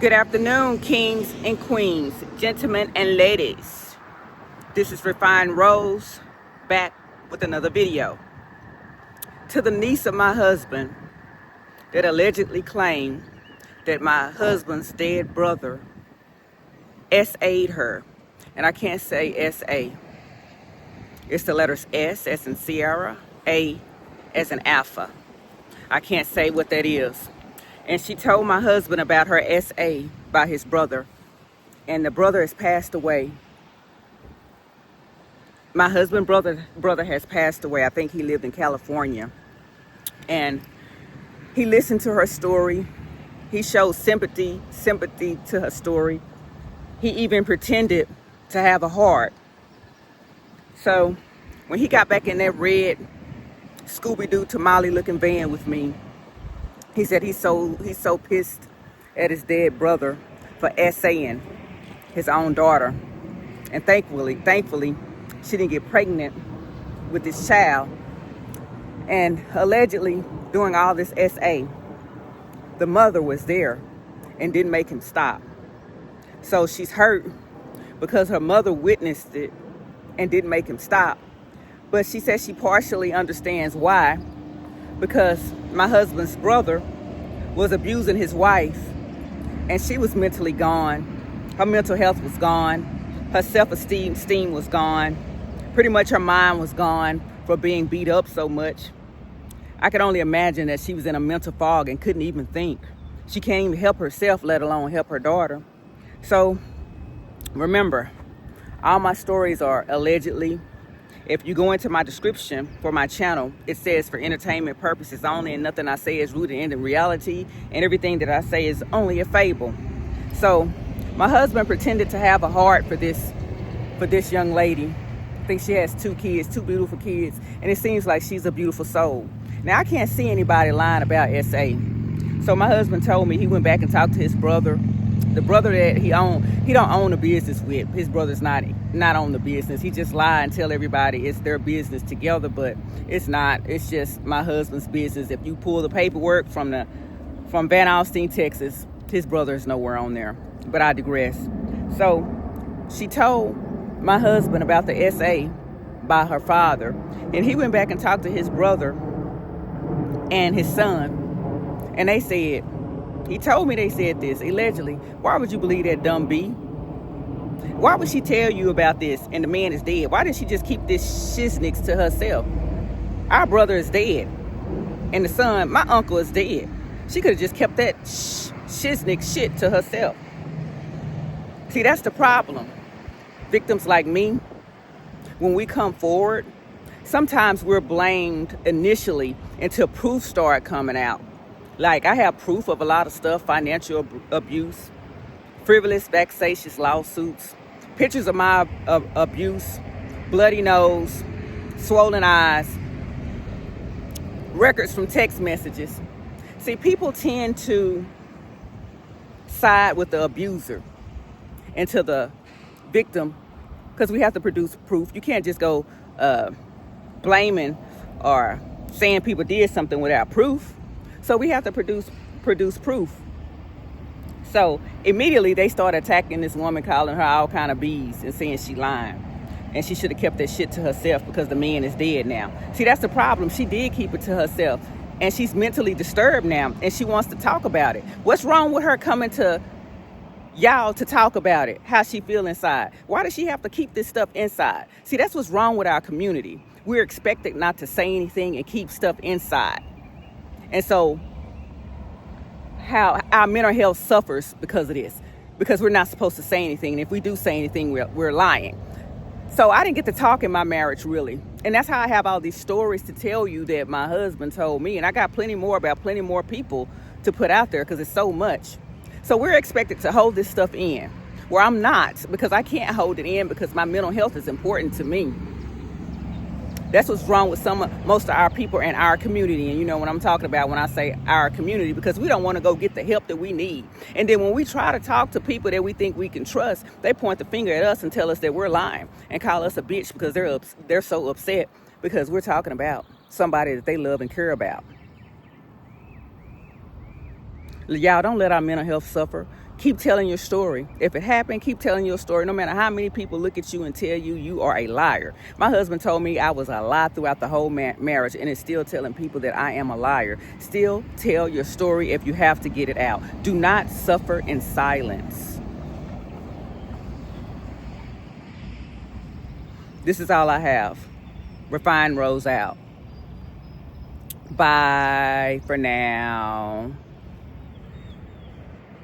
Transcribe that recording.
Good afternoon, kings and queens, gentlemen and ladies. This is Refined Rose, back with another video. To the niece of my husband that allegedly claimed that my husband's dead brother SA'd her. And I can't say S-A. It's the letters S as in Sierra, A as in Alpha. I can't say what that is. And she told my husband about her SA by his brother. And the brother has passed away. My husband's brother has passed away. I think he lived in California. And he listened to her story. He showed sympathy to her story. He even pretended to have a heart. So when he got back in that red Scooby-Doo tamale looking van with me, he said he's so pissed at his dead brother for essaying his own daughter. And thankfully, she didn't get pregnant with this child. And allegedly, doing all this SA, the mother was there and didn't make him stop. So she's hurt because her mother witnessed it and didn't make him stop. But she says she partially understands why. Because my husband's brother was abusing his wife, and she was mentally gone. Her mental health was gone. Her self-esteem was gone. Pretty much her mind was gone for being beat up so much. I could only imagine that she was in a mental fog and couldn't even think. She can't even help herself, let alone help her daughter. So remember, all my stories are allegedly. If you go into my description for my channel, it says for entertainment purposes only, and nothing I say is rooted in reality, and everything that I say is only a fable. So my husband pretended to have a heart for this young lady. I think she has 2 kids, 2 beautiful kids, and it seems like she's a beautiful soul. Now I can't see anybody lying about SA. So my husband told me he went back and talked to his brother. The brother that he don't own a business with. His brother's not on the business. He just lie and tell everybody it's their business together, but it's not. It's just my husband's business. If you pull the paperwork from Van Alstyne, Texas, his brother is nowhere on there. But I digress. So she told my husband about the SA by her father, and he went back and talked to his brother and his son, and they said, he told me they said this, allegedly, why would you believe that dumb B? Why would she tell you about this and the man is dead? Why didn't she just keep this shiznix to herself? Our brother is dead. And the son, my uncle, is dead. She could have just kept that shiznix shit to herself. See, that's the problem. Victims like me, when we come forward, sometimes we're blamed initially until proof start coming out. Like, I have proof of a lot of stuff: financial abuse, frivolous, vexatious lawsuits, pictures of my abuse, bloody nose, swollen eyes, records from text messages. See, people tend to side with the abuser and to the victim because we have to produce proof. You can't just go blaming or saying people did something without proof. So we have to produce proof. So immediately they start attacking this woman, calling her all kind of B's and saying she lying. And she should have kept that shit to herself because the man is dead now. See, that's the problem. She did keep it to herself. And she's mentally disturbed now. And she wants to talk about it. What's wrong with her coming to y'all to talk about it? How she feel inside? Why does she have to keep this stuff inside? See, that's what's wrong with our community. We're expected not to say anything and keep stuff inside. And so how our mental health suffers because of this, because we're not supposed to say anything. And if we do say anything, we're lying. So I didn't get to talk in my marriage, really. And that's how I have all these stories to tell you that my husband told me. And I got plenty more about plenty more people to put out there because it's so much. So we're expected to hold this stuff in, where I'm not, because I can't hold it in because my mental health is important to me. That's what's wrong with most of our people in our community. And you know what I'm talking about when I say our community, because we don't want to go get the help that we need. And then when we try to talk to people that we think we can trust, they point the finger at us and tell us that we're lying and call us a bitch because they're so upset because we're talking about somebody that they love and care about. Y'all, don't let our mental health suffer. Keep telling your story. If it happened, keep telling your story. No matter how many people look at you and tell you you are a liar. My husband told me I was a lie throughout the whole marriage, and is still telling people that I am a liar. Still tell your story if you have to get it out. Do not suffer in silence. This is all I have. Refine Rose out. Bye for now.